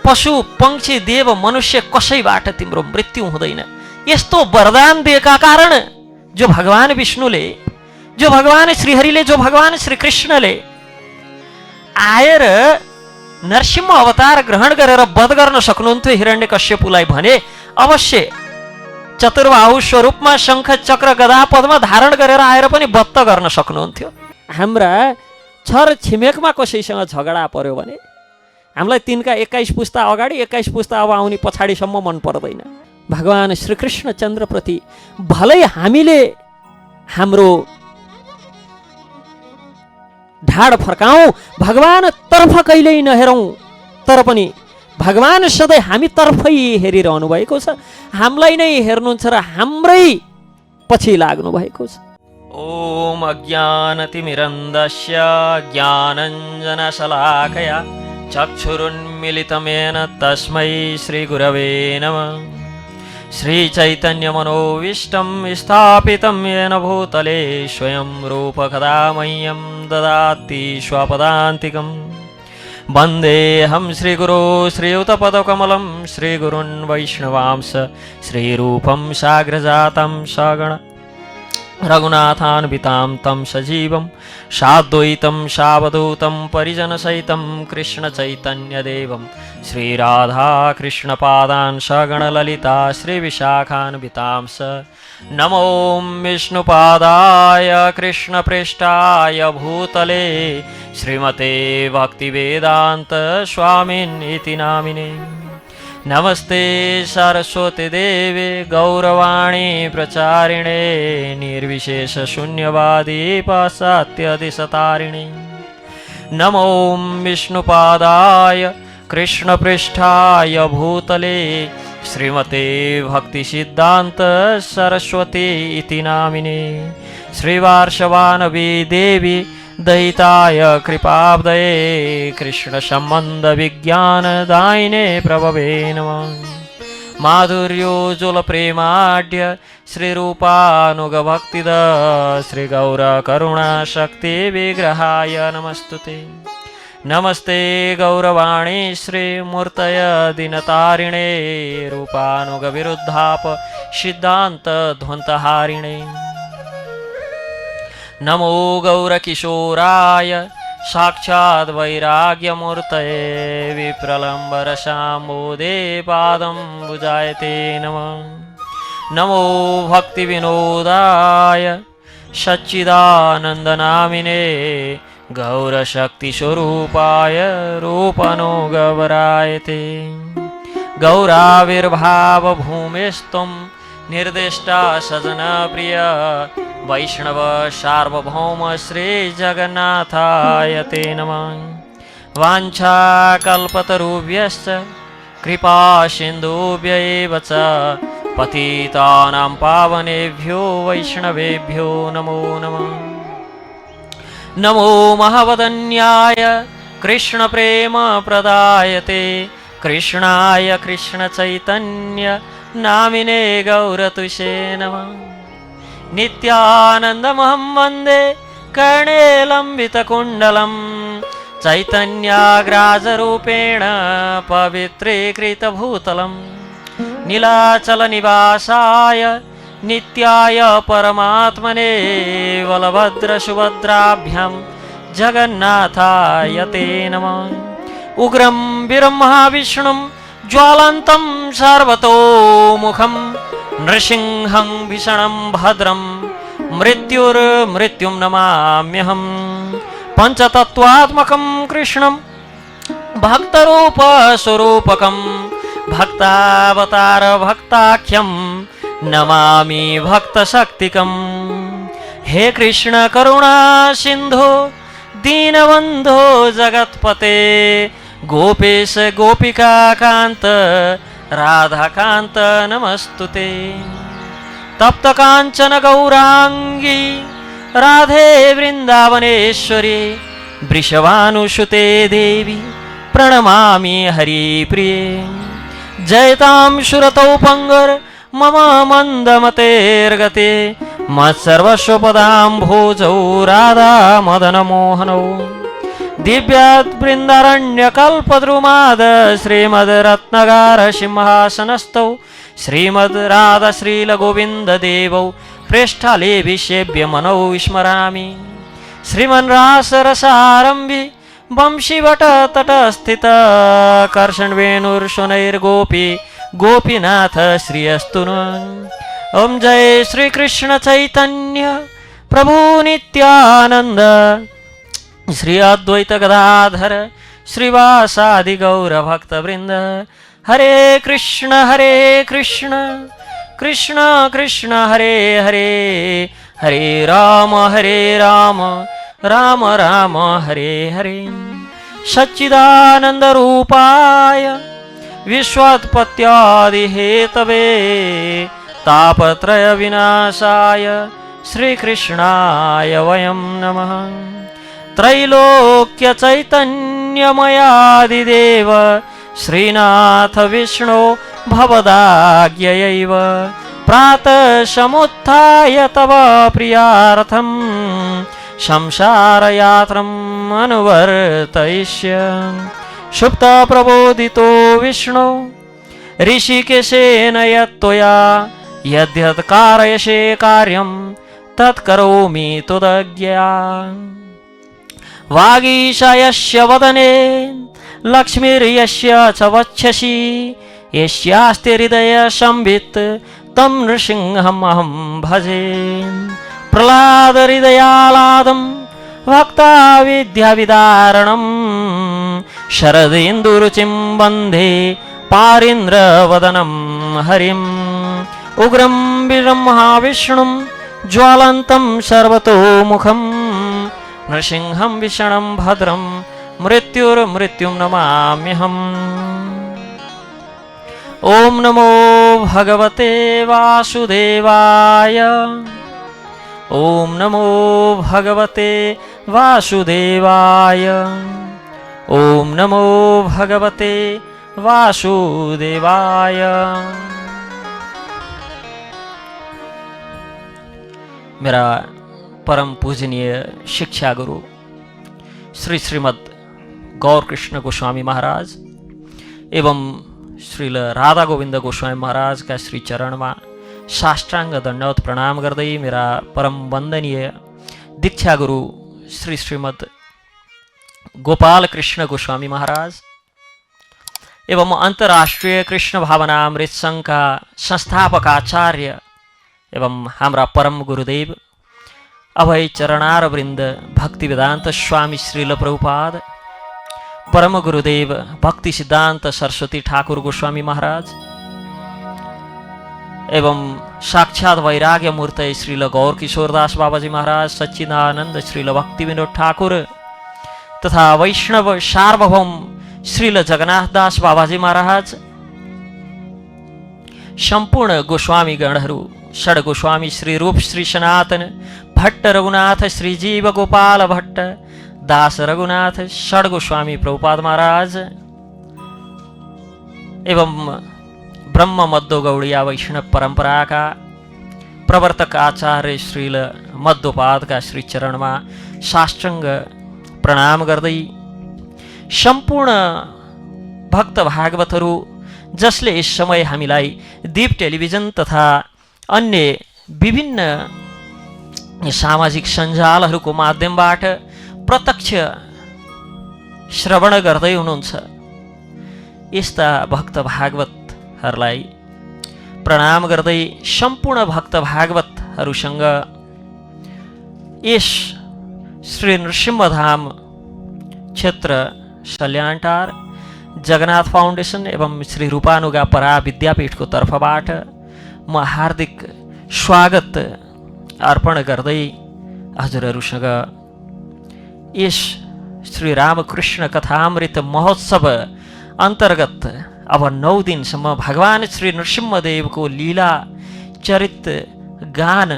पशु पंक्षी देव मनुष्य कसैबाट तिम्रो मृत्यु हुँदैन। यस्तो वरदान दिएका कारण जो भगवान विष्णुले, जो भगवान श्रीहरिले, जो भगवान श्री कृष्णले आएर नरसिंह अवतार ग्रहण गरेर वध गर्न सक्नुहुन्थ्यो हिरण्यकश्यपुलाई भने अवश्य चतुर्बाहु स्वरूपमा शङ्ख चक्र गदा पद्म धारण गरेर आएर पनि वध त गर्न सक्नुहुन्थ्यो। हाम्रा छर छिमेकमा कसैसँग झगडा पर्यो भने हामीलाई तिनका 21 पुस्ता अगाडि 21 पुस्ता अब आउने पछाडिसम्म मन पर्दैन। भगवान श्रीकृष्ण चन्द्रप्रति भलै हामीले हाम्रो ढाड फर्काउँ, भगवान तर्फ कहिल्यै नहेरौँ, तर पनि भगवान सधैँ हामी तर्फै हेरिरहनु भएको छ, हामीलाई नै हेर्नुहुन्छ र हाम्रै पछि लाग्नु भएको छ। ओम अज्ञानतिमिरन्दस्य ज्ञानञ्जनशलाकया चक्षुरुन्मिलितमेन तस्मै श्रीगुरवे नमः। श्रीचैतन्यमनोविष्टं स्थापितं येन भूतले स्वयं रूपकदा मह्यं ददाति स्वपदान्तिकम्। वन्देऽहं श्रीगुरो श्रीयुतपदकमलं श्रीगुरुन् वैष्णवांश श्रीरूपं साग्रजातं सगण रघुनाथान्वितां तं सजीवं साद्वैतं सावधूतं परिजनसहितं कृष्णचैतन्यदेवं श्रीराधाकृष्णपादान् सगणललिता श्रीविशाखान्वितां स। नमो विष्णुपादाय कृष्णपृष्ठाय भूतले श्रीमते भक्तिवेदान्त स्वामिनिति नामिने। नमस्ते सरस्वती देवे गौरवाणी प्रचारिणे निर्विशेष शून्यवादी पाश्चात्यदिशतारिणे। नमो विष्णुपादाय कृष्णपृष्ठाय भूतले श्रीमते भक्तिसिद्धान्त सरस्वती इति नामिने। श्रीवार्षवानवी देवी दयिताय कृपाब्दये कृष्ण संबंध विज्ञान दायिने प्रभवे नमः। माधुर्योज्वल प्रेमाढ्य श्रीरूपानुग भक्तिद श्री गौर करुणा शक्ति विग्रहाय नमस्तुते। नमस्ते गौरवाणी श्रीमूर्तय दिनतारिणे रूपानुग विरुद्धाप सिद्धान्त ध्वंतहारिणे। नमो गौरकिशोराय साक्षात् वैराग्यमूर्तये विप्रलम्बरशाम्बोधे पादं भुजायते नमः। नमो भक्तिविनोदाय सच्चिदानन्दनामिने गौरशक्तिस्वरूपाय रूपनुगवरायते। गौराविर्भावभूमिस्त्वं निर्दिष्टा सजनप्रिय वैष्णव सार्वभौम श्री जगन्नाथाय ते नमः। वाञ्छाकल्पतरुभ्यश्च कृपा सिन्धुभ्यैव च पतितानां पावनेभ्यो वैष्णवेभ्यो नमो नमः। नमो महावदन्याय कृष्णप्रेम प्रदायते कृष्णाय कृष्णचैतन्य नामिने गौरतुषे नमः। नित्यानन्दमहं वन्दे कर्णे लम्बितकुण्डलं चैतन्याग्राजरूपेण पवित्रीकृतभूतलं। नीलाचलनिवासाय नित्याय परमात्मने बलभद्रसुभद्राभ्यां जगन्नाथाय ते नमः। उग्रं वीरं महाविष्णुं ज्वालन्तं सर्वतोमुखं नृसिंहं भीषणं भद्रं मृत्युर्मृत्युं नमाम्यहं। पंचतत्वात्मकं कृष्णं भक्तरूपस्वरूपकं भक्तावतार भक्ताख्यं नमामि भक्तशक्तिकं। हे कृष्ण करुणा सिंधु दीनबन्धो जगत्पते गोपेश गोपिका कांत राधाकांत नमस्तुते। तप्त कांचन गौरांगी राधे वृंदावनेश्वरी वृषभानुसुते देवी प्रणमामि हरिप्रिये। जयतां सुरतौ पंगर मम मंदमतेर्गते मत्सर्वस्वपदां भोजौ राधा मदन मोहनौ। दिव्याद्बृन्दारण्यकल्पद्रुमाद श्रीमद्रत्नगार सिंहासनस्थौ श्रीमद्राधश्रीलगोविन्ददेवौ प्रेष्ठालेभिषेव्य मनौ स्मरामि। श्रीमन्रासरसारम्भि वंशीवटतटस्थित कर्षणवेणुर्शनैर्गोपी गोपीनाथ श्रीअस्तु नः। ओम जय श्री कृष्ण चैतन्य प्रभु नित्यानंद श्री अद्वैत गदाधर श्रीवासादि गौर भक्त वृंद। हरे कृष्ण कृष्ण कृष्ण हरे हरे, हरे राम राम राम हरे हरे। सच्चिदानंद रूपाय विश्वोत्पत्त्यादि हेतवे तापत्रय विनाशाय श्रीकृष्णाय वयं नमः। त्रैलोक्य चैतन्यमयादिदेव श्रीनाथ विष्णु भवदाज्ञयैव प्रातः समुत्थाय तव प्रियार्थं संसारयात्रम् अनुवर्तयिष्यामि। सुप्त प्रबोधितो विष्णु ऋषिकेशेन यत्त्वया यद्यत् कारयसे कार्यं तत्करोमि त्वदज्ञया। वागीशायस्य वदने लक्ष्मीर्यस्य च वक्षसि यस्यास्ति हृदय संवित् तं नृसिंहम् अहं भजे। प्रह्लाद हृदयालादं भक्ताविद्याविदारणं शरदेन्दुरुचिं वन्दे पारीन्द्रवदनं हरिम्। उग्रं वीरं महाविष्णुं ज्वालन्तं सर्वतोमुखं नृसिंहं विषणं भद्रं मृत्युर्मृत्युं नमाम्यहम्। ओम नमो भगवते वासुदेवाय, ओम नमो भगवते वासुदेवाय, ओम नमो भगवते वासुदेवाय। मेरा परम पूजनीय शिक्षा गुरु श्री श्रीमद गौर कृष्ण गोस्वामी महाराज एवं श्रील राधा गोविंद गोस्वामी महाराज का श्री चरण में साष्टांग दंडवत प्रणाम गर्दै मेरा परम वंदनीय दीक्षा गुरु श्री श्रीमद गोपाल कृष्ण गोस्वामी महाराज एवं अंतर्राष्ट्रीय कृष्ण भावनामृत संघ का संस्थापक आचार्य एवं हमारा परम गुरुदेव अभय चरणार वृंद भक्ति वेदांत स्वामी श्रील प्रभुपाद, परम गुरुदेव भक्ति सिद्धांत सरस्वती ठाकुर गोस्वामी महाराज एवं साक्षात वैराग्य मूर्त श्रील गौर किशोरदास बाबाजी महाराज, सच्चिदानंद श्रील भक्ति विनोद ठाकुर तथा वैष्णव सार्वभौम श्रील जगन्नाथ दास बाबाजी महाराज, संपूर्ण गोस्वामी गणहरू षड गोस्वामी श्री रूप श्री सनातन भट्ट रघुनाथ श्री जीव गोपाल भट्ट दास रघुनाथ षड गोस्वामी प्रभुपाद महाराज एवं ब्रह्म मध्व गौड़िया वैष्णव परंपरा का प्रवर्तक आचार्य श्रील मध्वपाद का श्री चरण में साष्टांग प्रणाम गर्दै संपूर्ण भक्त भागवतहरू जसले इस समय हामीलाई दीप टेलिभिजन तथा अन्य विभिन्न सामाजिक सञ्जालहरूको माध्यमबाट प्रत्यक्ष श्रवण गर्दै हुनुहुन्छ। यस्ता भक्त भागवतहरूलाई प्रणाम गर्दै सम्पूर्ण भक्त भागवतहरूसँग यस श्री नृसिंहधाम क्षेत्र सल्यानटार जगन्नाथ फाउन्डेसन एवं श्री रूपानुगा परा विद्यापीठको तर्फबाट म हार्दिक स्वागत अर्पण गर्दै हजुरहरूसँग यस श्री रामकृष्ण कथामृत महोत्सव अन्तर्गत अब 9 दिनसम्म भगवान श्री नृसिंहदेवको लीला चरित गान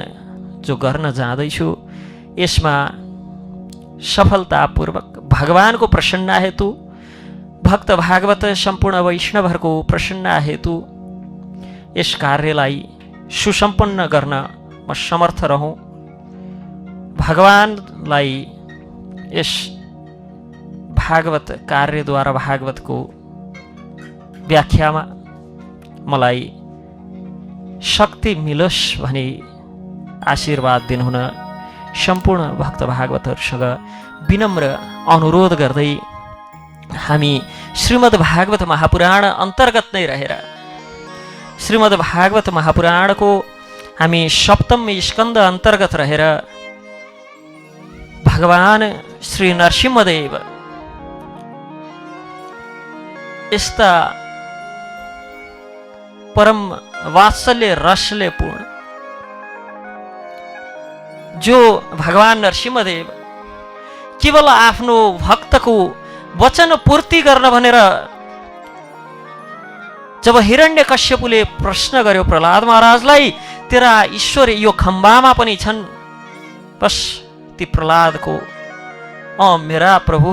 जो गर्न जाँदैछु, यसमा सफलतापूर्वक भगवानको प्रसन्नता हेतु भक्त भागवत सम्पूर्ण वैष्णवहरूको प्रसन्नता हेतु यस कार्यलाई सुसम्पन्न गर्न म समर्थ रहूँ। भगवानलाई यस भागवत कार्यद्वारा भागवतको व्याख्यामा मलाई शक्ति मिलोस् भनी आशीर्वाद दिनुहुन सम्पूर्ण भक्त भागवतहरूसँग विनम्र अनुरोध गर्दै हामी श्रीमद् भागवत महापुराण अन्तर्गत नै रहेर श्रीमद् भागवत महापुराणको हामी सप्तम स्कन्द अन्तर्गत रहेर भगवान श्री नरसिंहदेव यस्ता परम वात्सल्य रसले पूर्ण जो भगवान नरसिंहदेव केवल आफ्नो भक्तको वचन पूर्ति गर्न भनेर जब हिरण्यकश्यपुले प्रश्न गर्यो प्रहलाद महाराजलाई, तेरा ईश्वर यो खम्बामा पनि छन्, बस ती प्रहलादको मेरा प्रभु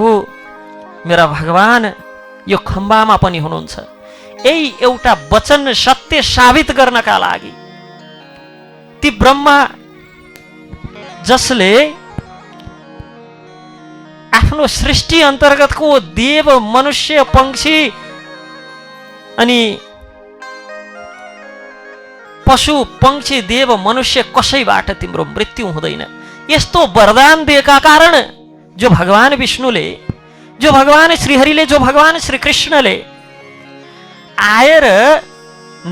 मेरा भगवान यो खम्बामा पनि हुनुहुन्छ, यही एउटा वचन सत्य साबित गर्नका लागि ती ब्रह्मा जसले आफ्नो सृष्टि अन्तर्गतको देव मनुष्य पंक्षी अनि पशु पंक्षी देव मनुष्य कसैबाट तिम्रो मृत्यु हुँदैन, यस्तो वरदान दिएका कारण जो भगवान विष्णुले, जो भगवान श्रीहरिले, जो भगवान श्री कृष्णले आएर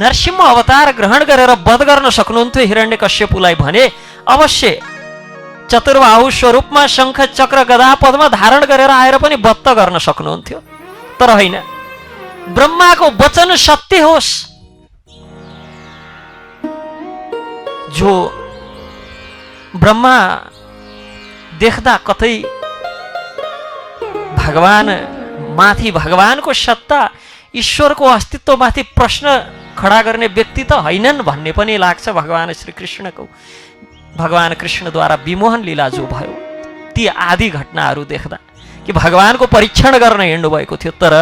नरसिंह अवतार ग्रहण गरेर वध गर्न सक्नुहुन्थ्यो हिरण्यकश्यपुलाई भने अवश्य चतुर्बाहु स्वरूपमा शंख चक्र गदा पद्म धारण गरेर आएर पनि वध गर्न सक्नुहुन्थ्यो, तर होइन, ब्रह्माको वचन सत्य होस्। जो ब्रह्मा देख्दा कतै भगवान माथि भगवानको सत्ता ईश्वरको अस्तित्व माथि प्रश्न खडा गर्ने व्यक्ति त हैनन् भन्ने पनि लाग्छ। भगवान श्री कृष्णको भगवान कृष्णद्वारा विमोहन लीला जो भयो ती आदि घटनाहरू देख्दा कि भगवानको परीक्षण गर्न हिँड्नु भएको थियो, तर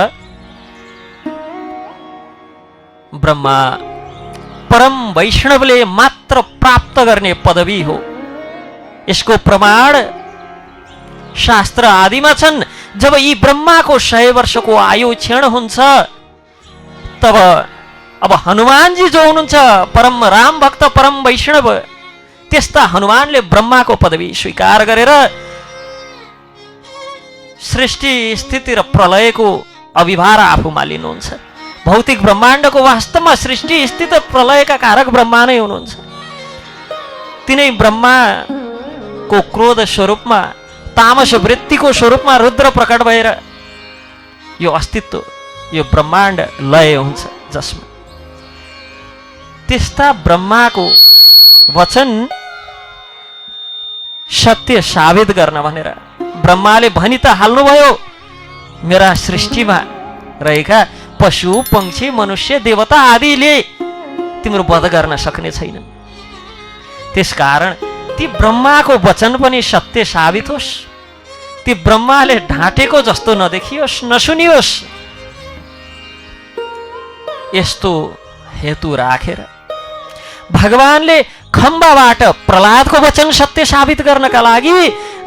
ब्रह्मा परम वैष्णवले मात्र प्राप्त गर्ने पदवी हो, यसको प्रमाण शास्त्र आदिमा छन्। जब यी ब्रह्माको 100 वर्षको आयु क्षीण हुन्छ तब अब हनुमानजी जो हुनुहुन्छ परम राम भक्त परम वैष्णव, त्यस्ता हनुमानले ब्रह्माको पदवी स्वीकार गरेर सृष्टि स्थिति र प्रलयको अभिभार आफूमा लिनुहुन्छ। भौतिक ब्रह्माण्डको वास्तवमा सृष्टि स्थिति प्रलयका कारक ब्रह्मा नै हुनुहुन्छ। तिनै ब्रह्माको क्रोध स्वरूपमा तामस वृत्तिको स्वरूपमा रुद्र प्रकट भएर यो अस्तित्व यो ब्रह्माण्ड लय हुन्छ, जसमा त्यस्ता ब्रह्माको वचन सत्य साबित गर्न भनेर ब्रह्माले भनि त हाल्नुभयो, मेरा सृष्टिमा रहेका पशु पंक्षी मनुष्य देवता आदिले तिम्रो वध गर्न सक्ने छैनन्, त्यसकारण ती ब्रह्माको वचन पनि सत्य साबित होस्, ती ब्रह्माले ढाँटेको जस्तो नदेखियोस् नसुनियोस्, यस्तो हेतु राखेर भगवानले खम्बाबाट प्रहलादको वचन सत्य साबित गर्नका लागि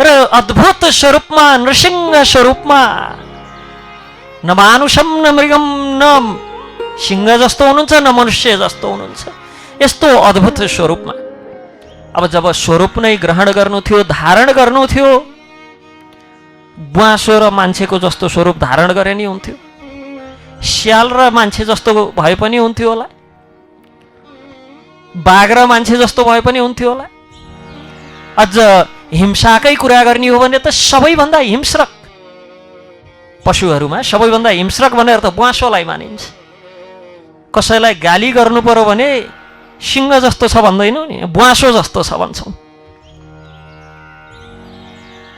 र अद्भुत स्वरूपमा नृसिंह स्वरूपमा न मानुषम न मृगम न सिंह जस्तो हुनुहुन्छ न मनुष्य जस्तो हुनुहुन्छ, यस्तो अद्भुत स्वरूपमा अब जब स्वरूप नै ग्रहण गर्नु थियो, धारण गर्नु थियो, बुवासो र मान्छेको जस्तो स्वरूप धारण गरे नि हुन्थ्यो, स्याल र मान्छे जस्तो भए पनि हुन्थ्यो होला, बाघ र मान्छे जस्तो भए पनि हुन्थ्यो होला। अझ हिंसाकै कुरा गर्ने हो भने त सबैभन्दा हिंस्रक पशुहरूमा सबैभन्दा हिंस्रक भनेर त बुवासोलाई मानिन्छ। कसैलाई गाली गर्नु पर्यो भने सिंह जस्तो छ भन्दैनौ नि, बुवासो जस्तो छ भन्छौँ।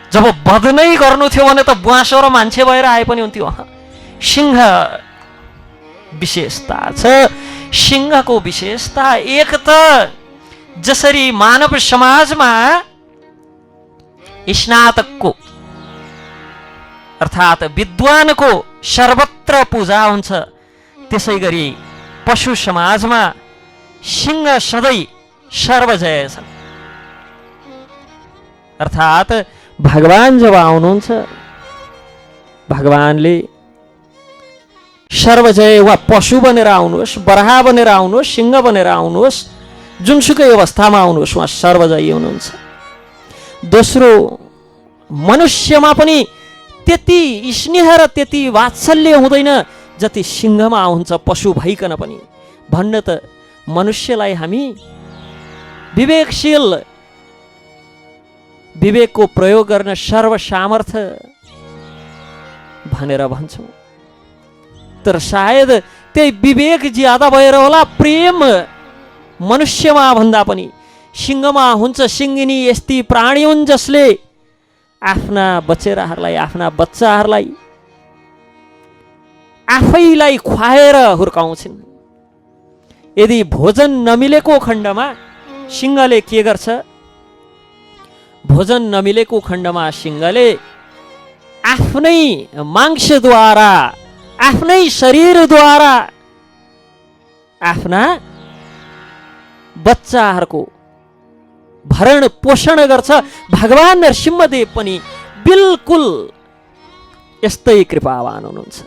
जब वध नै गर्नु थियो भने त बुवासो र मान्छे भएर आए पनि हुन्थ्यो। सिंह विशेषता छ। सिंहको विशेषता एक त जसरी मानव समाजमा स्नातकको अर्थात् विद्वानको सर्वत्र पूजा हुन्छ, त्यसै गरी पशु समाजमा सिंह सधैँ सर्वजय छ। अर्थात् भगवान जब आउनुहुन्छ भगवानले सर्वजय वा पशु बनेर आउनुहोस्, बराह बनेर आउनुहोस्, सिंह बनेर आउनुहोस्, जुनसुकै अवस्थामा आउनुहोस्, उहाँ सर्वजयी हुनुहुन्छ। दोस्रो, मनुष्यमा पनि त्यति स्नेह र त्यति वात्सल्य हुँदैन जति सिंहमा हुन्छ पशु भइकन पनि। भन्न त मनुष्यलाई हामी विवेकशील, विवेकको प्रयोग गर्न सर्वसामर्थ्य भनेर भन्छौँ, तर सायद त्यही विवेक ज्यादा भएर होला प्रेम मनुष्यमा भन्दा पनि सिंहमा हुन्छ। सिंहिनी यस्ती प्राणी हुन् जसले आफ्ना बचेराहरूलाई, आफ्ना बच्चाहरूलाई आफैलाई खुवाएर हुर्काउँछिन्। यदि भोजन नमिलेको खण्डमा सिंहले के गर्छ? भोजन नमिलेको खण्डमा सिंहले आफ्नै मांसद्वारा, आफ्नै शरीरद्वारा आफ्ना बच्चाहरूको भरण पोषण गर्छ। भगवान नरसिंहदेव पनि बिल्कुल यस्तै कृपावान हुनुहुन्छ।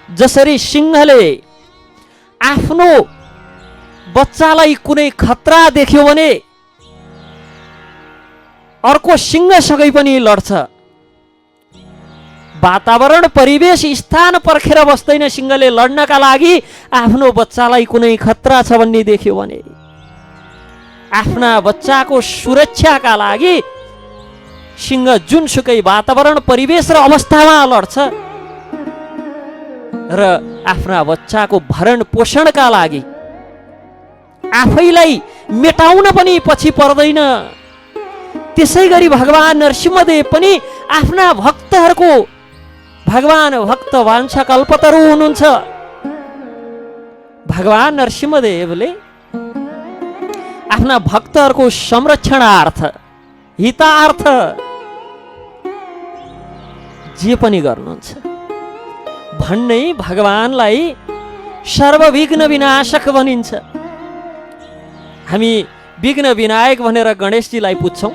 जसरी सिंहले आफ्नो बच्चालाई कुनै खतरा देख्यो भने अर्को सिंहसँगै पनि लड्छ। वातावरण, परिवेश, स्थान पर्खेर बस्दैन सिंहले लड्नका लागि। आफ्नो बच्चालाई कुनै खतरा छ भन्ने देख्यो भने आफ्ना बच्चाको सुरक्षाका लागि सिंह जुनसुकै वातावरण, परिवेश र अवस्थामा लड्छ र आफ्ना बच्चाको भरण पोषणका लागि आफैलाई मेटाउन पनि पछि पर्दैन। त्यसै गरी भगवान नरसिंहदेव पनि आफ्ना भक्तहरूको भगवान भक्त वाञ्छा कल्पतरु हुनुहुन्छ। भगवान नरसिंहदेवले आफ्ना भक्तहरूको संरक्षणार्थ, हितार्थ जे पनि गर्नुहुन्छ। भन्नै भगवानलाई सर्वविघ्न विनाशक भनिन्छ। हामी विघ्न विनायक भनेर गणेशजीलाई पुज्छौँ।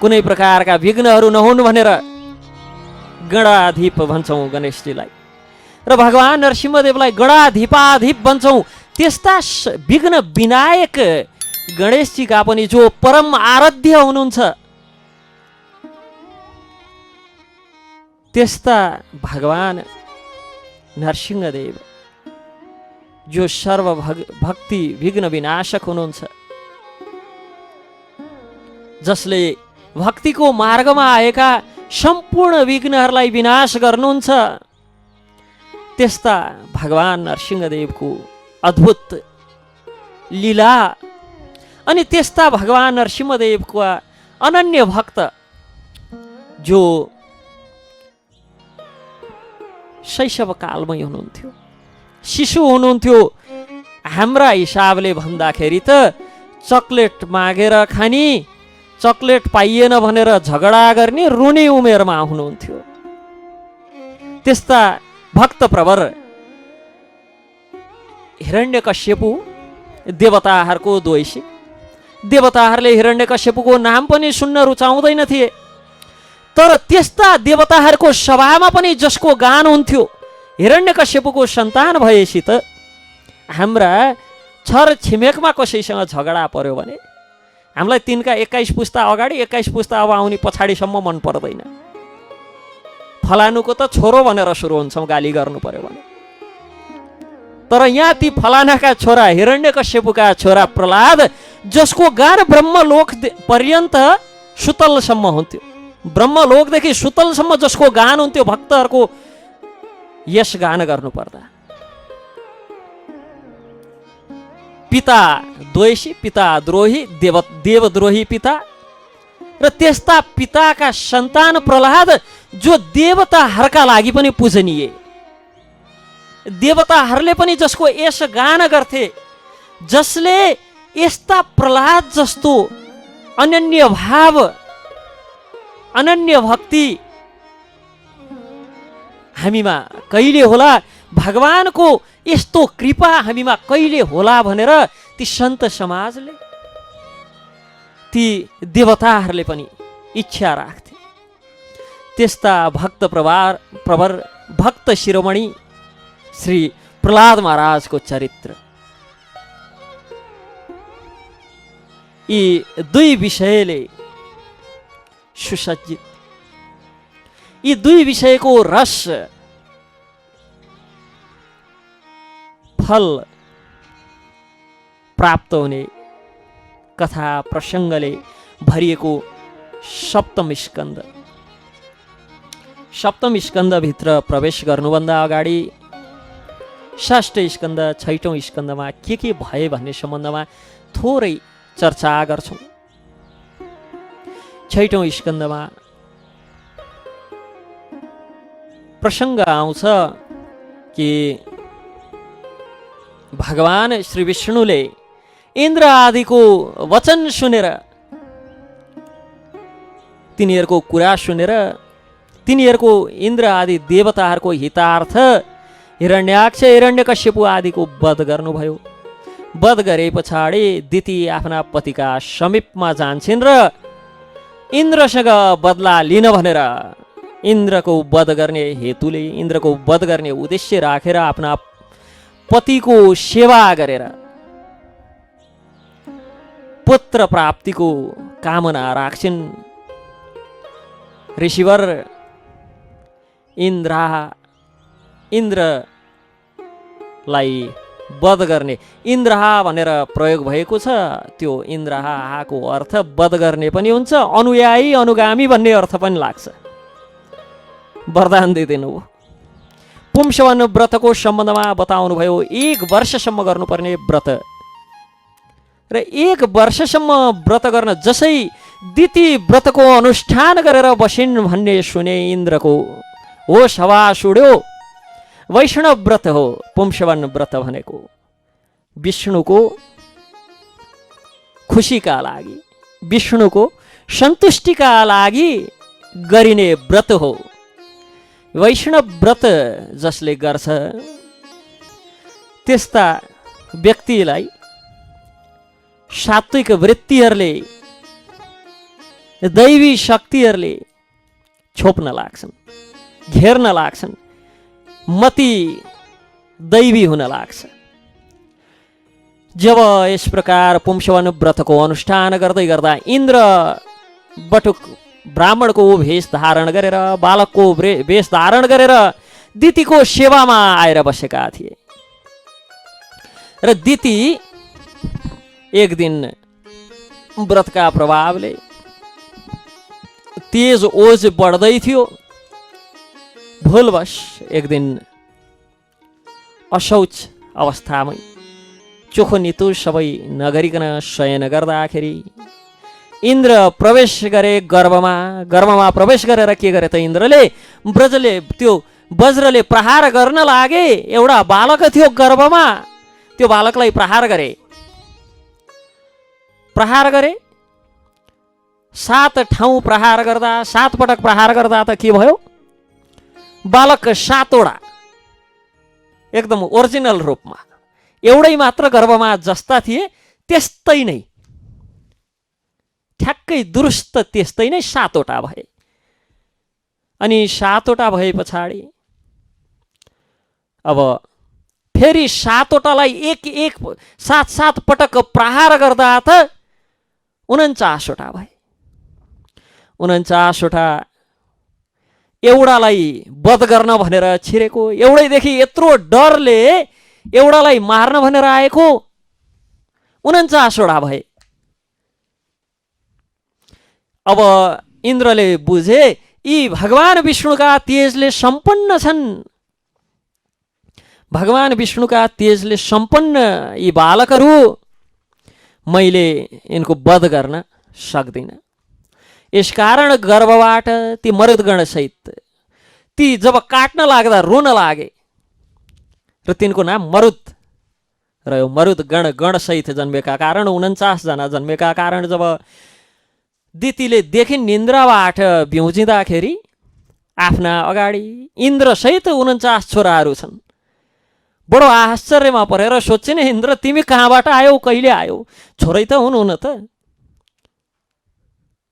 कुनै प्रकारका विघ्नहरू नहुन् भनेर गणाधिप भन्छौँ गणेशजीलाई, र भगवान नरसिंहदेवलाई गणाधिपाधिप भन्छौँ। त्यस्ता विघ्न विनायक गणेशजीका पनि जो परम आराध्य हुनुहुन्छ, त्यस्ता भगवान नरसिंहदेव जो सर्व भक्ति विघ्न विनाशक हुनुहुन्छ, जसले भक्तिको मार्गमा आएका सम्पूर्ण विघ्नहरूलाई विनाश गर्नुहुन्छ, त्यस्ता भगवान नरसिंहदेवको अद्भुत लीला अनि त्यस्ता भगवान नरसिंहदेवको अनन्य भक्त जो शैशवकालमै हुनुहुन्थ्यो, शिशु हुनुहुन्थ्यो। हाम्रा हिसाबले भन्दाखेरि त चकलेट मागेर खानी, चकलेट पाइएन भनेर झगडा गर्ने, रुने उमेरमा हुनुहुन्थ्यो। त्यस्ता भक्त प्रवर हिरण्यकश्यपु देवताहरूको द्वेषी। देवताहरूले हिरण्यकश्यपुको नाम पनि सुन्न रुचाउँदैनथे, तर त्यस्ता देवताहरूको सभामा पनि जसको गान हुन्थ्यो, हिरण्यकश्यपुको सन्तान भएपछि त हाम्रा छर छिमेकमा कसैसँग झगडा पर्यो भने हामीलाई तिनका 21 पुस्ता अगाडि 21 पुस्ता अब आउने पछाडिसम्म मन पर्दैन। फलानुको त छोरो भनेर सुरु हुन्छौँ गाली गर्नु पर्यो भने। तर यहाँ ती फलानाका छोरा हिरण्यकश्यपुका छोरा प्रहलाद, जसको गान ब्रह्मलोक पर्यन्त सुतलसम्म हुन्थ्यो, ब्रह्मलोकदेखि सुतलसम्म जसको गान हुन्थ्यो भक्तहरूको, यस गान गर्नुपर्दा पिता द्वेषी, पिता द्रोही, देवद्रोही पिता, र त्यस्ता पिताका सन्तान प्रहलाद जो देवताहरूका लागि पनि पूजनीय, देवताहरूले पनि जसको यस गान गर्थे, जसले यस्ता प्रहलाद जस्तो अनन्य भाव, अनन्य भक्ति हामीमा कहिले होला, भगवानको यस्तो कृपा हामीमा कहिले होला भनेर ती सन्त समाजले, ती देवताहरूले पनि इच्छा राख्थे। त्यस्ता भक्त प्रवर भक्त शिरोमणि श्री प्रहलाद महाराजको चरित्र। यी दुई विषयले सुसज्जित, यी दुई विषयको रस फल प्राप्त हुने कथा प्रसङ्गले भरिएको सप्तम स्कन्द। सप्तम स्कन्धभित्र प्रवेश गर्नुभन्दा अगाडि षष्ठ स्कन्द छैटौँ स्कन्दमा के भए भन्ने सम्बन्धमा थोरै चर्चा गर्छौँ। छैटौँ स्कन्दमा प्रसङ्ग आउँछ कि भगवान श्री विष्णुले इन्द्र आदिको वचन सुनेर, तिनीहरूको कुरा सुनेर, तिनीहरूको इन्द्र आदि देवताहरूको हितार्थ हिरण्याक्ष हिरण्यकश्यपु आदिको वध गर्नुभयो। वध गरे पछाडि दिति आफ्ना पतिका समीपमा जान्छन् र इन्द्रसँग बदला लिन भनेर इन्द्रको वध गर्ने हेतुले, इन्द्रको वध गर्ने उद्देश्य राखेर आफ्ना पतिको सेवा गरेर पुत्र प्राप्तिको कामना राख्छन्। ऋषिवर इन्द्रलाई वध गर्ने, इन्द्रहा भनेर प्रयोग भएको छ। त्यो इन्द्रहाको अर्थ वध गर्ने पनि हुन्छ, अनुयायी अनुगामी भन्ने अर्थ पनि लाग्छ। वरदान दिइदिनु हो। पुंसवन व्रतको सम्बन्धमा बताउनुभयो। 1 वर्षसम्म गर्नुपर्ने व्रत र 1 वर्षसम्म व्रत गर्न जसै दिति व्रतको अनुष्ठान गरेर बसिन् भन्ने सुने इन्द्रको होस हवास उड्यो। वैष्णव व्रत हो पुंसवन व्रत भनेको। विष्णुको खुसीका लागि, विष्णुको सन्तुष्टिका लागि गरिने व्रत हो वैष्णव व्रत। जसले गर्छ त्यस्ता व्यक्तिलाई सात्विक वृत्तिहरूले, दैवी शक्तिहरूले छोप्न लाग्छन्, घेर्न लाग्छन्, मति दैवी हुन लाग्छ। जब यस प्रकार पुंसवन व्रतको अनुष्ठान गर्दै गर्दा इन्द्र बटुक ब्राह्मणको भेष धारण गरेर, बालकको भेष धारण गरेर दितिको सेवामा आएर बसेका थिए। र दिति एक दिन व्रतका प्रभावले तेज ओज बढ्दै थियो। भुलवश एक दिन अशौच अवस्थामै चोखो नितो सबै नगरिकन शयन गर्दाखेरि इन्द्र प्रवेश गरे गर्भमा। गर्भमा प्रवेश गरेर के गरे त इन्द्रले, त्यो वज्रले प्रहार गर्न लागे। एउटा बालक थियो गर्भमा, त्यो बालकलाई प्रहार गरे। 7 ठाउँ प्रहार गर्दा, 7 पटक प्रहार गर्दा त के भयो? बालक 7 वटा एकदम ओरिजिनल रूपमा, एउटै मात्र गर्भमा जस्ता थिए त्यस्तै नै, ठ्याक्कै दुरुस्त त्यस्तै नै 7 वटा भए। अनि 7 वटा भए पछाडि अब फेरि 7 वटालाई 7 पटक प्रहार गर्दा त 49 वटा भए। 49 वटा एउटालाई वध गर्न भनेर छिरेको, एउटैदेखि यत्रो डरले एउटालाई मार्न भनेर आएको 49 वटा भए। अब इन्द्रले बुझे यी भगवान विष्णुका तेजले सम्पन्न छन्। भगवान विष्णुका तेजले सम्पन्न यी बालकहरू, मैले यिनको वध गर्न सक्दिनँ। यसकारण गर्भबाट ती मरुदगण सहित ती जब काट्न लाग्दा रोन लागे र तिनको नाम मरुद रह्यो। मरुदगण गणसहित जन्मेका कारण 49 जना जन्मेका कारण जब दितिले देखिन् निन्द्राबाट भ्युजिँदाखेरि आफ्ना अगाडि इन्द्रसहित 49 छोराहरू छन्। बडो आश्चर्यमा परेर सोच्छिन्, इन्द्र तिमी कहाँबाट आयौ, कहिले आयौ? छोरै त हुनु न त,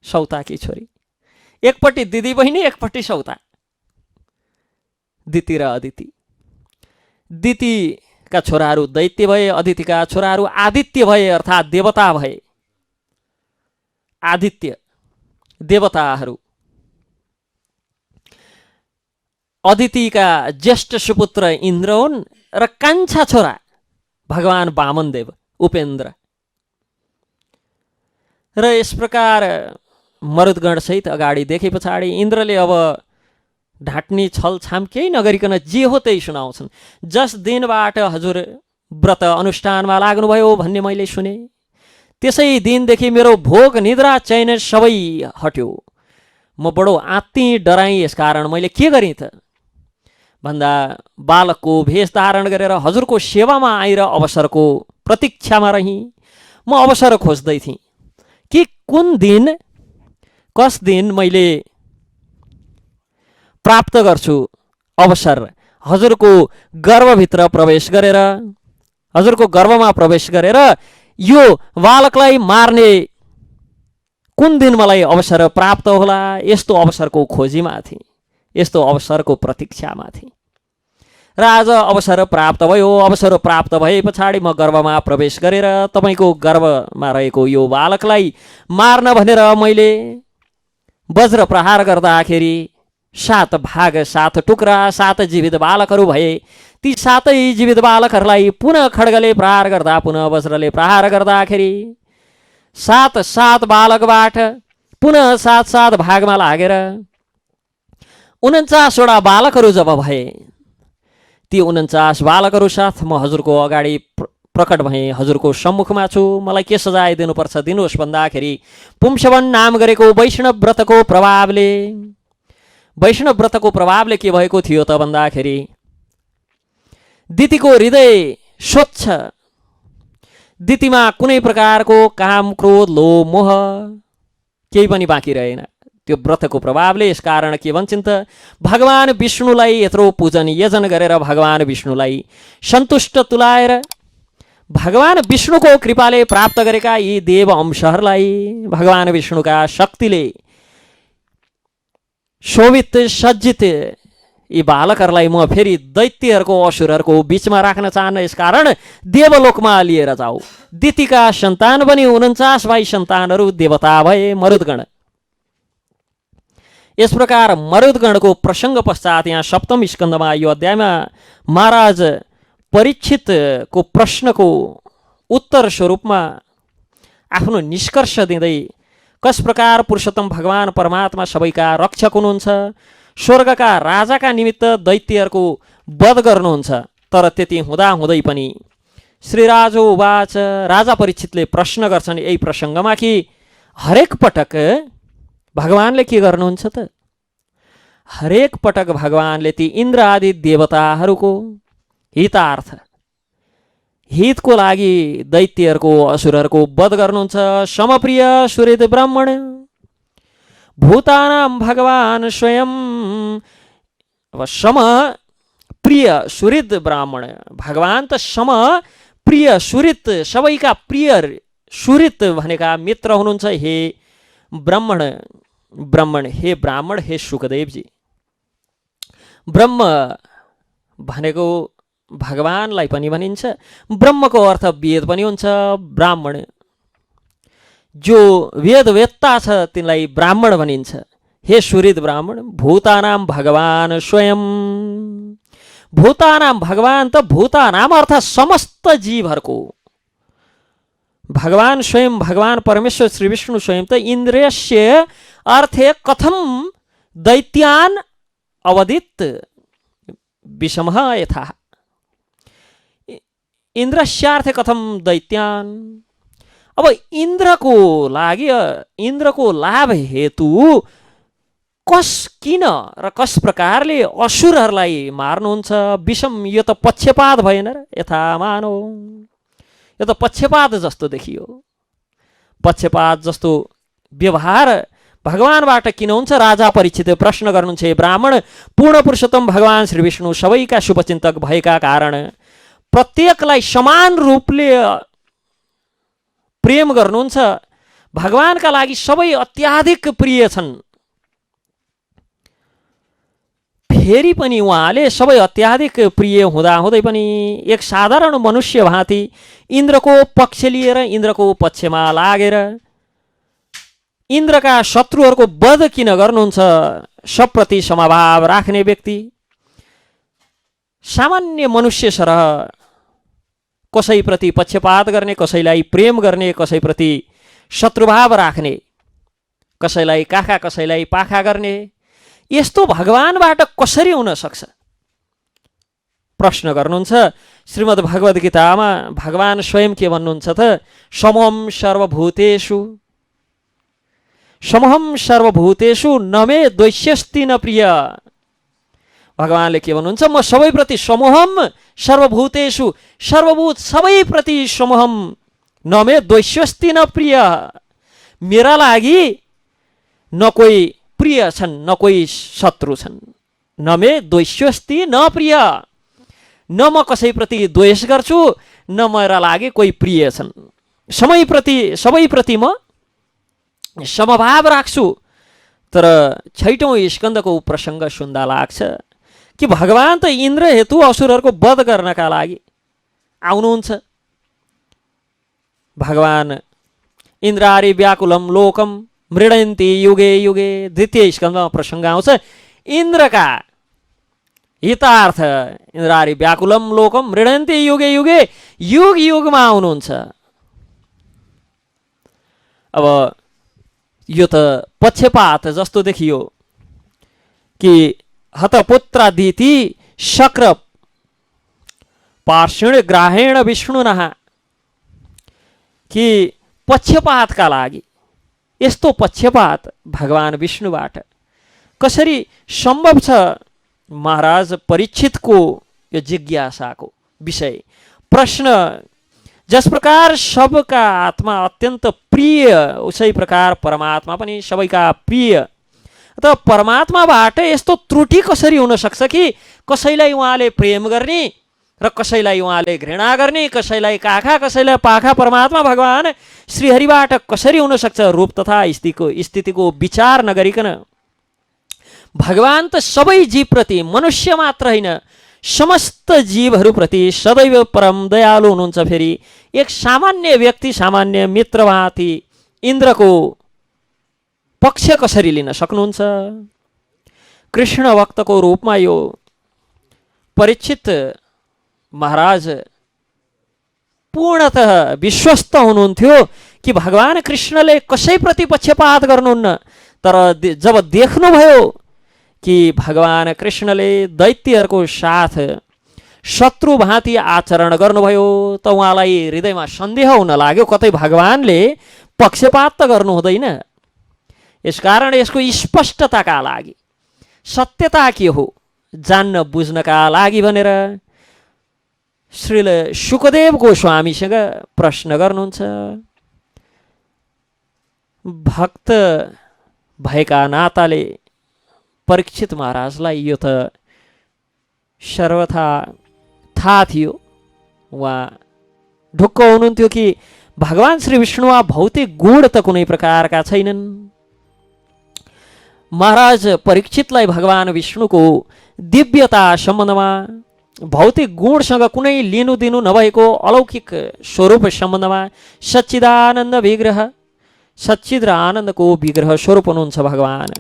सौताकी छोरी। एकपट्टि दिदी बहिनी, एकपट्टि सौता, दिति र अदिति। दितिका छोराहरू दैत्य भए, अदितिका छोराहरू आदित्य भए, अर्थात् देवता भए। आदित्य देवताहरू। अदितिका ज्येष्ठ सुपुत्र इन्द्र हुन् र कान्छा छोरा भगवान वामनदेव उपेन्द्र। र यस प्रकार मरुदगण सहित अगाडि देखे पछाडि इन्द्रले अब ढाँट्ने छलछाम केही नगरिकन जे हो त्यही सुनाउँछन्। जस दिनबाट हजुर व्रत अनुष्ठानमा लाग्नुभयो भन्ने मैले सुने, त्यसै दिनदेखि मेरो भोग निद्रा चैन सबै हट्यो। म बडो आत्ती डराएँ, यसकारण मैले के गरेँ त भन्दा बालकको भेष धारण गरेर हजुरको सेवामा आएर अवसरको प्रतीक्षामा रही। म अवसर खोज्दै थिएँ कि कुन दिन कस दिन मैले प्राप्त गर्छु अवसर, हजुरको गर्भभित्र प्रवेश गरेर, हजुरको गर्भमा प्रवेश गरेर यो बालकलाई मार्ने कुन दिन मलाई अवसर प्राप्त होला। यस्तो अवसरको खोजीमा थिएँ, यस्तो अवसरको प्रतीक्षामा थिएँ र आज अवसर प्राप्त भयो। अवसर प्राप्त भए पछाडि म गर्भमा प्रवेश गरेर तपाईँको गर्भमा रहेको यो बालकलाई मार्न भनेर मैले वज्र प्रहार गर्दाखेरि 7 भाग 7 टुक्रा 7 जीवित बालकहरू भए। ती 7 जीवित बालकहरूलाई पुनः खड्गले प्रहार गर्दा, पुनः वज्रले प्रहार गर्दाखेरि 7 बालकबाट पुनः 7 भागमा लागेर 49वटा बालकहरू जब भए, ती 49 बालकहरू साथ म हजुरको अगाडि प्रकट भएँ, हजुरको सम्मुखमा छु। मलाई के सजाय दिनुपर्छ दिनुहोस् भन्दाखेरि पुंसवन नाम गरेको वैष्णव व्रतको प्रभावले, वैष्णव व्रतको प्रभावले के भएको थियो त भन्दाखेरि दितिको हृदय स्वच्छ, दितिमा कुनै प्रकारको काम क्रोध लोभ मोह केही पनि बाँकी रहेन त्यो व्रतको प्रभावले। यसकारण के भन्छन् त भगवान विष्णुलाई यत्रो पूजन यजन गरेर भगवान विष्णुलाई सन्तुष्ट तुलाएर भगवान विष्णुको कृपाले प्राप्त गरेका यी देव अंशहरूलाई भगवान विष्णुका शक्तिले शोभित सज्जित यी बालकहरूलाई म फेरि दैत्यहरूको असुरहरूको बीचमा राख्न चाहन्न। यसकारण देवलोकमा लिएर जाऊ। दितिका सन्तान पनि 49 भाइ सन्तानहरू देवता भए, मरुदगण। यस प्रकार मरुदगणको प्रसङ्ग पश्चात यहाँ 7औं स्कन्धमा यो अध्यायमा महाराज परीक्षितको प्रश्नको उत्तर स्वरूपमा आफ्नो निष्कर्ष दिँदै कस प्रकार पुरुषोत्तम भगवान परमात्मा सबैका रक्षक हुनुहुन्छ, स्वर्गका राजाका निमित्त दैत्यहरूको वध गर्नुहुन्छ। तर त्यति हुँदाहुँदै पनि श्रीराजो उवाच, राजा परीक्षितले प्रश्न गर्छन् यही प्रसङ्गमा कि हरेक पटक भगवानले के गर्नुहुन्छ त? हरेक पटक भगवानले ती इन्द्र आदि देवताहरूको हितार्थ, हितको लागि दैत्यहरूको असुरहरूको वध गर्नुहुन्छ। समप्रिय सुहृद ब्राह्मण भूतानां भगवान स्वयं। अब सम प्रिय सुहृद ब्राह्मण, भगवान त सम प्रिय सुहृद, सबैका प्रिय सुहृद भनेका मित्र हुनुहुन्छ। हे ब्राह्मण, ब्राह्मण हे ब्राह्मण, हे सुखदेवजी, ब्रह्म भनेको भगवानलाई पनि भनिन्छ। ब्रह्मको अर्थ वेद पनि हुन्छ। ब्राह्मण जो वेदवेत्ता छ तिनलाई ब्राह्मण भनिन्छ। हे सुहृद ब्राह्मण, भूतानां भगवान स्वयं। भूतानां भगवान त भूतानां अर्थ समस्त जीवहरूको भगवान स्वयं, भगवान परमेश्वर श्री विष्णु स्वयं त इन्द्रियस्य अर्थे कथम दैत्यान अवदित विषमः यथा। इन्द्रस्यार्थे कथम दैत्यान। अब इन्द्रको लागि, इन्द्रको लाभ हेतु कस किन र कस प्रकारले असुरहरूलाई मार्नुहुन्छ? विषम, यो त पक्षपात भएन र? यथा मानव, यो त पक्षपात जस्तो देखियो। पक्षपात जस्तो व्यवहार भगवानबाट किन हुन्छ? राजा परीक्षित प्रश्न गर्नुहुन्छ। ब्राह्मण, पूर्ण पुरुषोत्तम भगवान श्री विष्णु सबैका शुभचिन्तक भएका कारण प्रत्येकलाई समान रूपले प्रेम गर्नुहुन्छ। भगवानका लागि सबै अत्याधिक प्रिय छन्। फेरि पनि उहाँले सबै अत्याधिक प्रिय हुँदाहुँदै पनि एक साधारण मनुष्य भाँति इन्द्रको पक्ष लिएर इन्द्रको पक्षमा लागेर इन्द्रका शत्रुहरूको वध किन गर्नुहुन्छ? सबप्रति समभाव राख्ने व्यक्ति, सामान्य मनुष्य सरह, कसैप्रति पक्षपात गर्ने, कसैलाई प्रेम गर्ने, कसैप्रति शत्रुभाव राख्ने, कसैलाई काखा कसैलाई पाखा गर्ने, यस्तो भगवानबाट कसरी हुन सक्छ? प्रश्न गर्नुहुन्छ। श्रीमद् भगवद् गीतामा भगवान स्वयं के भन्नुहुन्छ त? समहं सर्वभूतेषु समहं सर्वभूतेषु न मे द्वैष्यस्ति न प्रिय। भगवानले के भन्नुहुन्छ? म सबैप्रति समहं सर्वभूतेषु, सर्वभूत सबैप्रति समहं, न मे द्वैष्यस्ति न प्रिय। मेरा लागि न कोही प्रिय छन् न कोही शत्रु छन्। न मे द्वैष्यस्ति न प्रिय, न म कसैप्रति द्वेष गर्छु न मेरा लागि कोही प्रिय छन्। सबैप्रति म समभाव राख्छु। तर 6औं स्कन्धको प्रसङ्ग सुन्दा लाग्छ कि भगवान त इन्द्र हेतु असुरहरूको वध गर्नका लागि आउनुहुन्छ। भगवान इन्द्रारि व्याकुलम लोकम मृडन्ति युगे युगे, द्वितीय स्कन्धमा प्रसङ्ग आउँछ। इन्द्रका हितार्थ इन्द्रारि व्याकुलम लोकम मृडन्ति युगे युगे, युग युगमा आउनुहुन्छ। अब यो त पक्षपात जस्तो देखियो कि हतपुत्रादिति शक्र पार्षण ग्राहेण विष्णुनः, कि पक्षपातका लागि यस्तो पक्षपात भगवान विष्णुबाट कसरी सम्भव छ? महाराज परीक्षितको यो जिज्ञासाको विषय प्रश्न, जस प्रकार सबका आत्मा अत्यन्त प्रिय उसै प्रकार परमात्मा पनि सबैका प्रिय। त परमात्माबाट यस्तो त्रुटि कसरी हुन सक्छ कि कसैलाई उहाँले प्रेम गर्ने र कसैलाई उहाँले घृणा गर्ने, कसैलाई काखा कसैलाई पाखा परमात्मा भगवान श्रीहरिबाट कसरी हुन सक्छ? रूप तथा स्थितिको विचार नगरिकन भगवान त सबै जीवप्रति, मनुष्य मात्र होइन समस्त जीवहरूप्रति सदैव परम दयालु हुनुहुन्छ। फेरि एक सामान्य व्यक्ति, सामान्य मित्र भाँति इन्द्रको पक्ष कसरी लिन सक्नुहुन्छ? कृष्ण भक्तको रूपमा यो परीक्षित महाराज पूर्णतः विश्वस्त हुनुहुन्थ्यो कि भगवान कृष्णले कसैप्रति पक्षपात गर्नुहुन्न। तर जब देख्नुभयो कि भगवान कृष्णले दैत्यहरूको साथ शत्रु भाँति आचरण गर्नुभयो त उहाँलाई हृदयमा सन्देह हुन लाग्यो, कतै भगवानले पक्षपात त गर्नु हुँदैन। यसकारण यसको स्पष्टताका लागि, सत्यता के हो जान्न बुझ्नका लागि भनेर श्रील शुकदेव गोस्वामीसँग प्रश्न गर्नुहुन्छ। भक्त भएका नाताले परीक्षित महाराजलाई यो त सर्वथा थाहा थियो। उहाँ ढुक्क हुनुहुन्थ्यो कि भगवान श्री विष्णुमा भौतिक गुण त कुनै प्रकारका छैनन्। महाराज परीक्षितलाई भगवान विष्णुको दिव्यता सम्बन्धमा, भौतिक गुणसँग कुनै लिनु दिनु नभएको अलौकिक स्वरूप सम्बन्धमा सच्चिदानन्द विग्रह, सच्चिद र आनन्दको विग्रह स्वरूप हुनुहुन्छ भगवान।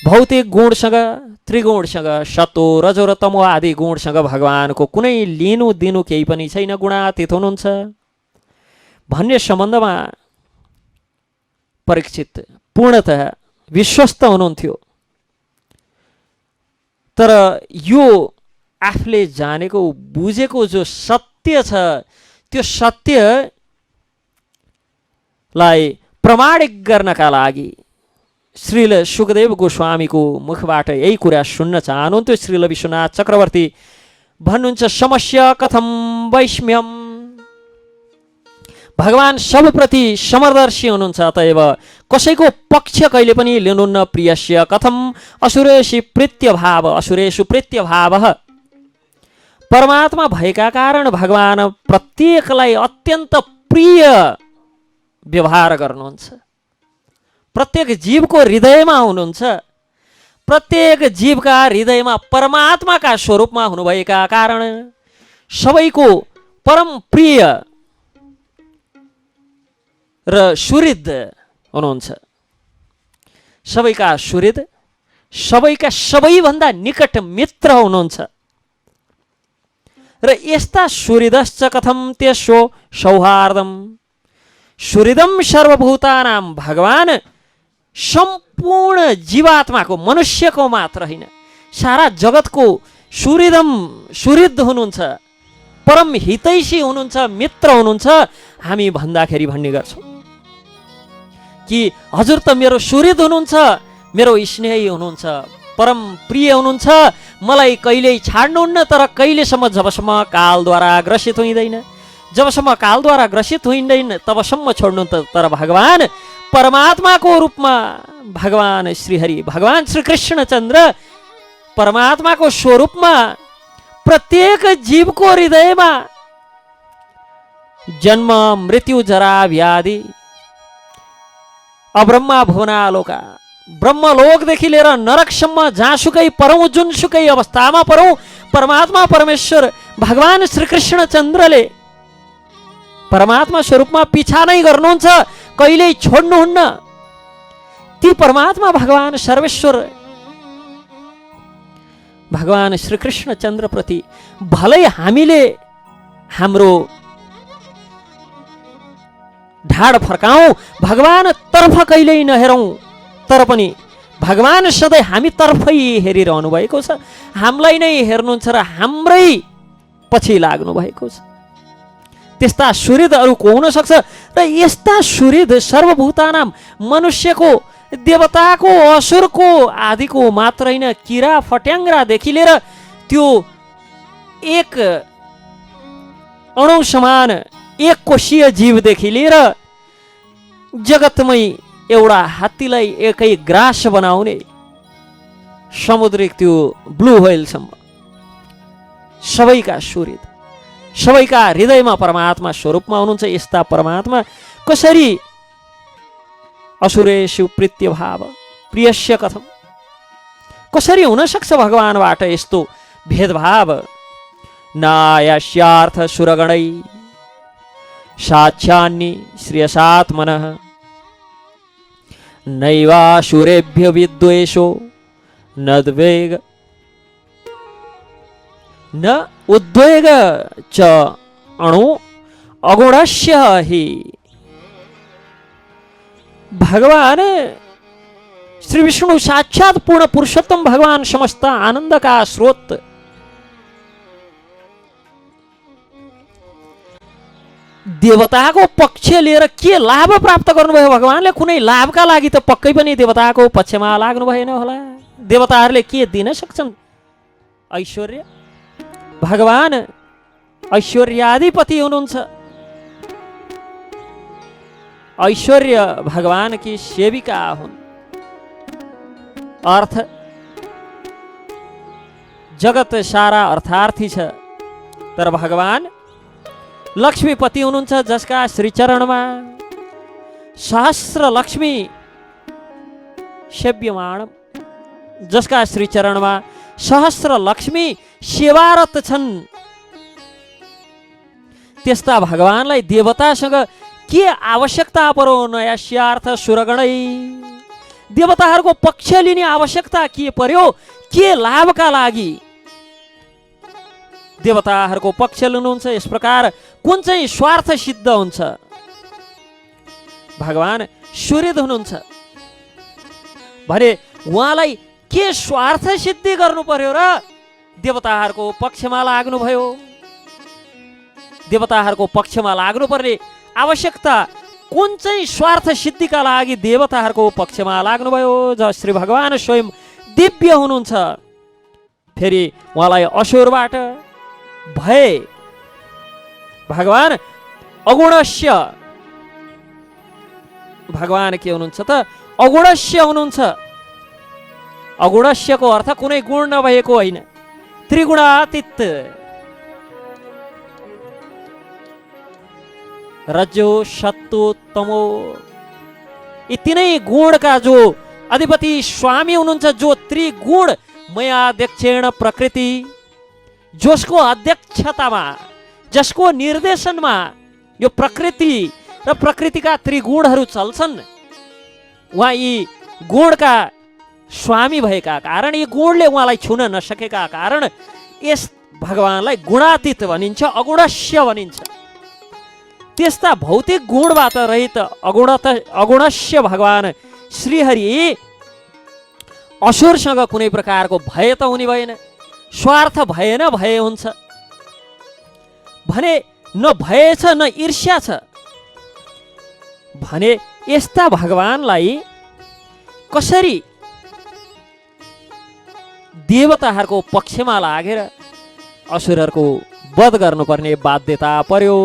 भौतिक गुणसँग, त्रिगुणसँग, सत्व रजो र तमो आदि गुणसँग भगवानको कुनै लिनु दिनु केही पनि छैन, गुणातीत हुनुहुन्छ भन्ने सम्बन्धमा परीक्षित पूर्णतः विश्वस्त हुनुहुन्थ्यो। तर यो आफूले जानेको बुझेको जो सत्य छ, त्यो सत्यलाई प्रमाणित गर्नका लागि श्रील शुकदेव गोस्वामीको मुखबाट यही कुरा सुन्न चाहनुहुन्थ्यो। श्रील विश्वनाथ चक्रवर्ती भन्नुहुन्छ, समस्या कथम वैष्म्यम। भगवान सबप्रति समदर्शी हुनुहुन्छ, अतएव कसैको पक्ष कहिले पनि लिनुहुन्न। प्रियस्य कथम असुरेषु प्रीत्यभाव, असुरेषु प्रीत्यभावः। परमात्मा भएका कारण भगवान प्रत्येकलाई अत्यन्त प्रिय व्यवहार गर्नुहुन्छ। प्रत्येक जीवको हृदयमा हुनुहुन्छ। प्रत्येक जीवका हृदयमा परमात्माका स्वरूपमा हुनुभएका कारण सबैको परम प्रिय र सुहृद हुनुहुन्छ। सबैका सुहृद, सबैका सबैभन्दा निकट मित्र हुनुहुन्छ। र यस्ता सुहृदश्च कथम त्यसो सौहार्दम, सुहृदम सर्वभूतानां, भगवान सम्पूर्ण जीवात्माको, मनुष्यको मात्र होइन, सारा जगतको सुहृद हुनुहुन्छ, परम हितैषी हुनुहुन्छ, मित्र हुनुहुन्छ। हामी भन्दाखेरि भन्ने गर्छौँ कि हजुर त मेरो सुहृद हुनुहुन्छ, मेरो स्नेही हुनुहुन्छ, परम प्रिय हुनुहुन्छ, मलाई कहिल्यै छाड्नुहुन्न, तर कहिलेसम्म, जबसम्म कालद्वारा ग्रसित हुँदैन, जबसम्म कालद्वारा ग्रसित हुँदैन तबसम्म छोड्नु। तर भगवान परमात्माको रूपमा, भगवान श्रीहरि, भगवान श्री कृष्णचन्द्र परमात्माको स्वरूपमा प्रत्येक जीवको हृदयमा जन्म मृत्यु जरा व्याधि अब्रह्मा भुवनालोका, ब्रह्मलोकदेखि लिएर नरकसम्म जहाँसुकै परौँ, जुनसुकै अवस्थामा परौँ, परमात्मा परमेश्वर भगवान श्री कृष्णचन्द्रले परमात्मा स्वरूपमा पिछा नै गर्नुहुन्छ, कहिल्यै छोड्नुहुन्न। ती परमात्मा भगवान सर्वेश्वर भगवान श्री कृष्णचन्द्र प्रति भलै हामीले हाम्रो ढाड फर्काउँ, भगवान तर्फ कहिल्यै नहेरौँ, तर पनि भगवान सधैँ हामी तर्फै हेरिरहनु भएको छ, हामीलाई नै हेर्नुहुन्छ र हाम्रै पछि लाग्नु भएको छ। त्यस्ता सुहृद अरू को हुन सक्छ? र यस्ता सुहृद सर्वभूतानां, मनुष्यको, देवताको, असुरको, आदिको मात्र होइन, किरा फट्याङ्ग्रादेखि लिएर त्यो एक अणु समान एक कोशीय जीवदेखि लिएर जगतमै एउटा हात्तीलाई एकै ग्रास बनाउने समुद्रिक त्यो ब्लू व्हेलसम्म सबैका सुहृद, सबैका हृदयमा परमात्मा स्वरूपमा हुनुहुन्छ। यस्ता परमात्मा कसरी असुरेषु प्रीत्य भाव प्रियस्य कथम, कसरी हुन सक्छ भगवानबाट यस्तो भेदभाव? नायस्यार्थ सुरगणै साक्षान्नि श्रेयसात्मनः, नैवासुरेभ्य विद्वेषो नद्वेग न उद्वेग च अणु अगुणस्य हि। भगवान श्री विष्णु साक्षात पूर्ण पुरुषोत्तम भगवान समस्त आनंद का स्रोत, देवताको पक्ष लिएर के लाभ प्राप्त गर्नुभयो भगवानले? कुनै लाभका लागि त पक्कै पनि देवताको पक्षमा लाग्नु भएन होला। देवताहरूले के दिन सक्छन्? ऐश्वर्य। भगवान ऐश्वर्याधिपति हुनुहुन्छ। ऐश्वर्य भगवान की सेविका हुन्। अर्थ, जगत सारा अर्थार्थी छ, तर भगवान लक्ष्मीपति हुनुहुन्छ, जसका श्रीचरणमा सहस्र लक्ष्मी सेव्यमाण, जसका श्रीचरणमा सहस्र लक्ष्मी सेवारत छन्। त्यस्ता भगवानलाई देवतासँग के आवश्यकता पर्यो? नयस्यार्थ सुरगणै, देवताहरूको पक्ष लिने आवश्यकता के पर्यो? के लाभका लागि देवताहरूको पक्ष लिनुहुन्छ? यस प्रकार कुन चाहिँ स्वार्थ सिद्ध हुन्छ? भगवान सुहृद हुनुहुन्छ भने उहाँलाई के स्वार्थ सिद्धि गर्नु पर्यो र देवताहरूको पक्षमा लाग्नुभयो? देवताहरूको पक्षमा लाग्नुपर्ने आवश्यकता कुन चाहिँ स्वार्थ सिद्धिका लागि देवताहरूको पक्षमा लाग्नुभयो? जब श्री भगवान स्वयं दिव्य हुनुहुन्छ, फेरि उहाँलाई असुरबाट भय, भगवान अगुणस्य, भगवान के हुनुहुन्छ त? अगुणस्य हुनुहुन्छ। अगुणस्यको अर्थ कुनै गुण नभएको होइन, त्रिगुणातीत। रजो सत्तो तमो यी तीनै गुणका जो अधिपति स्वामी हुनुहुन्छ जो त्रिगुण मयाध्यक्षेण प्रकृति, जसको अध्यक्षतामा जसको निर्देशनमा यो प्रकृति र प्रकृतिका त्रिगुणहरू चल्छन्, उहाँ यी गुणका स्वामी भएका कारण, यी गुणले उहाँलाई छुन नसकेका कारण यस भगवानलाई गुणातीत भनिन्छ, अगुणस्य भनिन्छ। त्यस्ता भौतिक गुणबाट रहित अगुणस्य भगवान श्रीहरि असुरसँग कुनै प्रकारको भय त हुने भएन, स्वार्थ भएन भए हुन्छ भने न भएछ न ईर्ष्या छ भने यस्ता भगवानलाई कसरी देवताहरूको पक्षमा लागेर असुरहरूको वध गर्नुपर्ने बाध्यता पर्यो।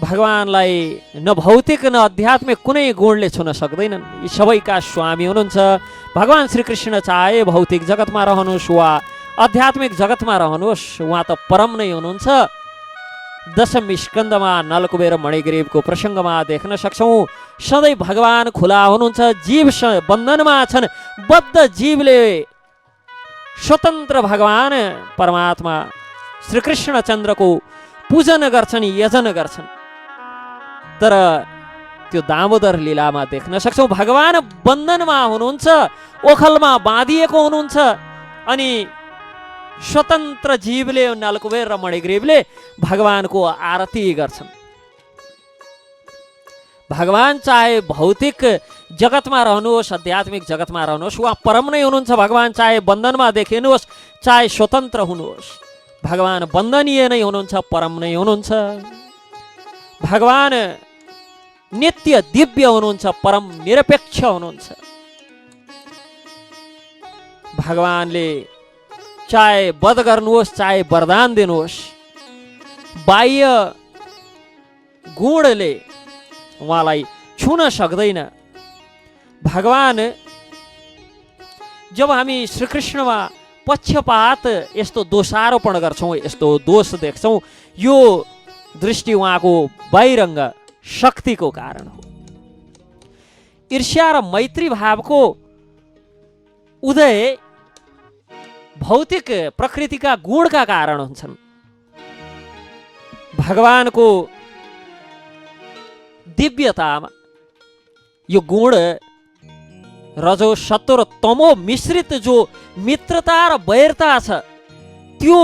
भगवानलाई न भौतिक न आध्यात्मिक कुनै गुणले छुन सक्दैनन्। यी सबैका स्वामी हुनुहुन्छ भगवान श्रीकृष्ण। चाहे भौतिक जगतमा रहनुहोस् वा आध्यात्मिक जगतमा रहनुहोस्, उहाँ त परम नै हुनुहुन्छ। दशम स्कन्धमा नलकुबेर मणिग्रीवको प्रसङ्गमा देख्न सक्छौँ, सधैँ भगवान खुला हुनुहुन्छ, जीव बन्धनमा छन्। बद्ध जीवले स्वतन्त्र भगवान परमात्मा श्रीकृष्ण चन्द्रको पूजन गर्छन्, यजन गर्छन्। तर त्यो दामोदर लीलामा देख्न सक्छौँ भगवान बन्धनमा हुनुहुन्छ, ओखलमा बाँधिएको हुनुहुन्छ अनि स्वतन्त्र जीवले नलकुबेर र मणिग्रीवले भगवानको आरती गर्छन्। भगवान चाहे भौतिक जगतमा रहनुहोस् आध्यात्मिक जगतमा रहनुहोस्, उहाँ परम नै हुनुहुन्छ। भगवान चाहे बन्धनमा देखिनुहोस् चाहे स्वतन्त्र हुनुहोस्, भगवान बन्धनीय नै हुनुहुन्छ, परम नै हुनुहुन्छ। भगवान नित्य दिव्य हुनुहुन्छ, परम निरपेक्ष हुनुहुन्छ। भगवानले चाहे वध गर्नुहोस् चाहे वरदान दिनुहोस्, बाह्य गुणले उहाँलाई छुन सक्दैन। भगवान जब हामी श्रीकृष्णमा पक्षपात यस्तो दोषारोपण गर्छौँ, यस्तो दोष देख्छौँ, यो दृष्टि उहाँको बहिरङ्ग शक्तिको कारण हो। ईर्ष्या र मैत्री भावको उदय भौतिक प्रकृतिका गुणका कारण हुन्छन्। भगवानको दिव्यतामा यो गुण रजो सत्व र तमो मिश्रित जो मित्रता र वैरता छ, त्यो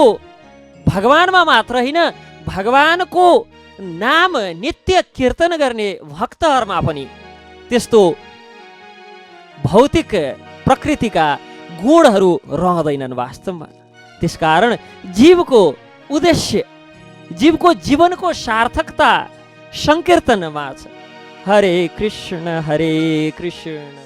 भगवानमा मात्र होइन, भगवानको नाम नित्य कीर्तन गर्ने भक्तहरूमा पनि त्यस्तो भौतिक प्रकृतिका गुणहरू रहँदैनन् वास्तवमा। त्यसकारण जीवको उद्देश्य, जीवको जीवनको सार्थकता संकीर्तनमा छ। हरे कृष्ण हरे कृष्ण